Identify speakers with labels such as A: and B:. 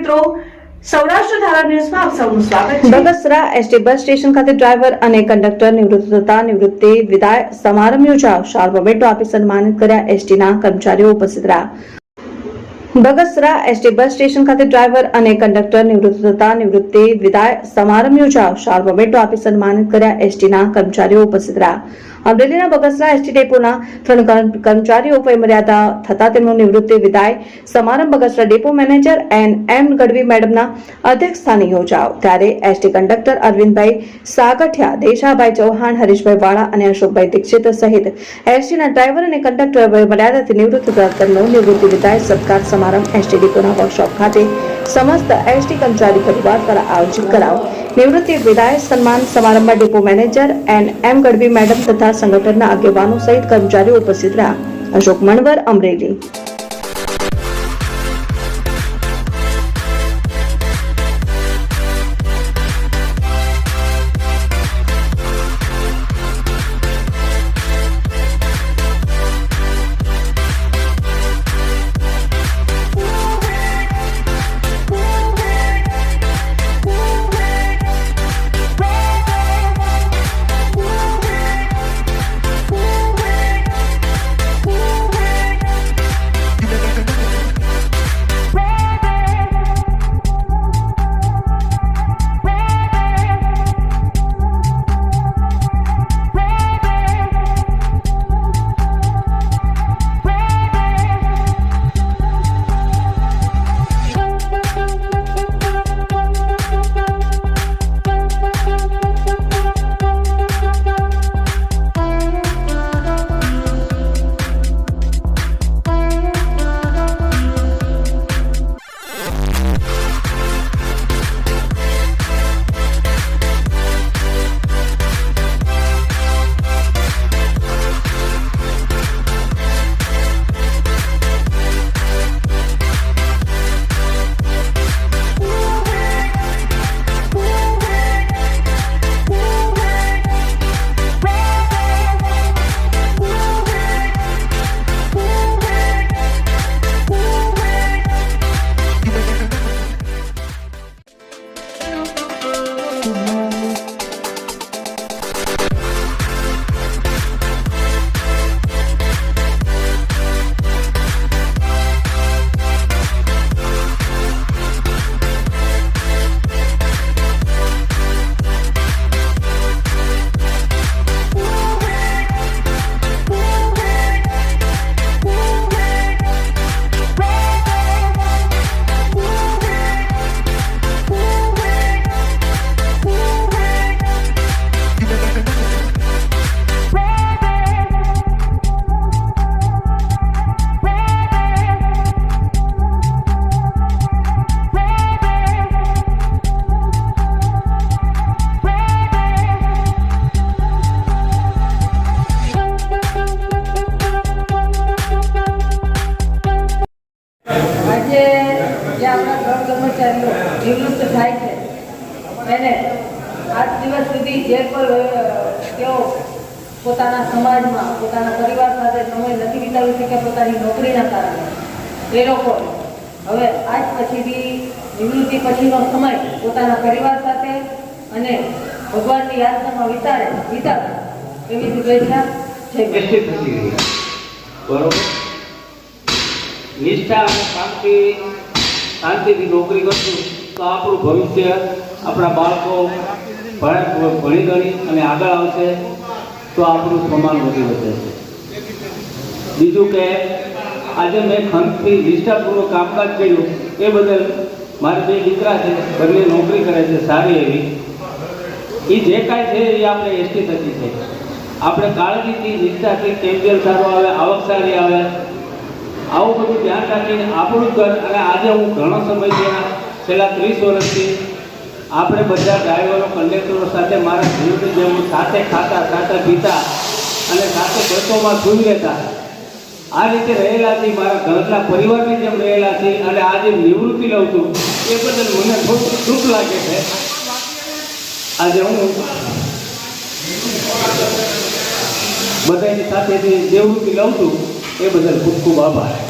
A: મિત્રો, સૌરાષ્ટ્ર ધારા ન્યૂઝમાં આપ સૌનું સ્વાગત છે।
B: બગસરા એસટી બસ સ્ટેશન ખાતે ડ્રાઈવર અને કંડક્ટર નિવૃત્ત થતા નિવૃત્તિ વિદાય સમારંભ યોજાયો। શાલ મોમેન્ટો આપી સન્માનિત કર્યા। એસટીના કર્મચારીઓ ઉપસ્થિત રહ્યા। બગસરા એસટી બસ સ્ટેશન ખાતે ડ્રાઈવર અને કંડક્ટર નિવૃત્ત થતા નિવૃત્તિ વિદાય સમારંભ યોજાયો। શાલ મોમેન્ટો આપી સન્માનિત કર્યા। એસટીના કર્મચારીઓ ઉપસ્થિત રહ્યા। અમરેલીના બગસરા એસટી ડેપોના 3 કર્મચારીઓ વયમર્યાદા થતા તેમનું નિવૃત્તિ વિદાય સમારંભ બગસરા ડેપો મેનેજર એમ ગઢવી મેડમના અધ્યક્ષસ્થાને યોજાયો। ત્યારે એસટી કંડક્ટર અરવિંદભાઈ સાગઠિયા, દેશાભાઈ ચૌહાણ, હરીશભાઈ વાળા અને અશોકભાઈ દીક્ષિત સહિત એસટીના ડ્રાઈવર અને કંડક્ટર વયમર્યાદાથી નિવૃત્ત થતા તેમનો નિવૃત્તિ વિદાય સત્કાર સમારંભ એસટી ડેપોના વર્કશોપ ખાતે સમસ્ત એસટી કર્મચારી પરિવાર દ્વારા આયોજિત કરાયો। નિવૃત્તિ વિદાય સન્માન સમારંભમાં ડેપો મેનેજર એમ ગઢવી મેડમ તથા સંગઠનના આગેવાનો સહિત કર્મચારીઓ ઉપસ્થિત રહ્યા। અશોક મણવર, અમરેલી।
C: કર્મચારીઓ નિવૃત્ત થાય છે એને આજ દિવસ સુધી જે પણ તેઓ પોતાના સમાજમાં પોતાના પરિવાર સાથે સમય નથી વિતાવી શક્યા પોતાની નોકરીના કારણે એ લોકો હવે આજ પછીથી નિવૃત્તિ પછીનો સમય પોતાના પરિવાર સાથે અને ભગવાનની યાત્રામાં વિતાવે એવી શુભેચ્છા છે।
D: બરોબર, નિષ્ઠા અને શાંતિથી નોકરી કરશું તો આપણું ભવિષ્ય, આપણા બાળકો ભણી ગણી અને આગળ આવશે તો આપણું પ્રમાણ વધી વધશે। બીજું કે આજે મેં ખંતથી નિષ્ઠાપૂર્વક કામકાજ કર્યું એ બદલ મારા 2 દીકરા છે, બંને નોકરી કરે છે સારી એવી। એ જે કાંઈ છે એ આપણે એસટી થકી છે। આપણે કાળજીથી નિષ્ઠાથી ટેમ્પિયર સારું આવે, આવક સારી આવે, આવું બધું ધ્યાન રાખીને આપણું ઘર અને આજે હું ઘણો સમયથી છેલ્લા 30 વર્ષથી આપણે બધા ડ્રાઈવરો કંડક્ટરો સાથે મારા જીવનની જેમ સાથે ખાતા, સાથે પીતા અને સાથે બસોમાં સૂઈ રહેતા આ રીતે રહેલા છે। મારા ઘરના પરિવારની જેમ રહેલા છે અને આજે નિવૃત્તિ લઉં છું એ બદલ મને થોડું દુઃખ લાગે છે। આજે હું બધાની સાથેથી નિવૃત્તિ લઉં છું એ બદલ ખૂબ ખૂબ આભાર।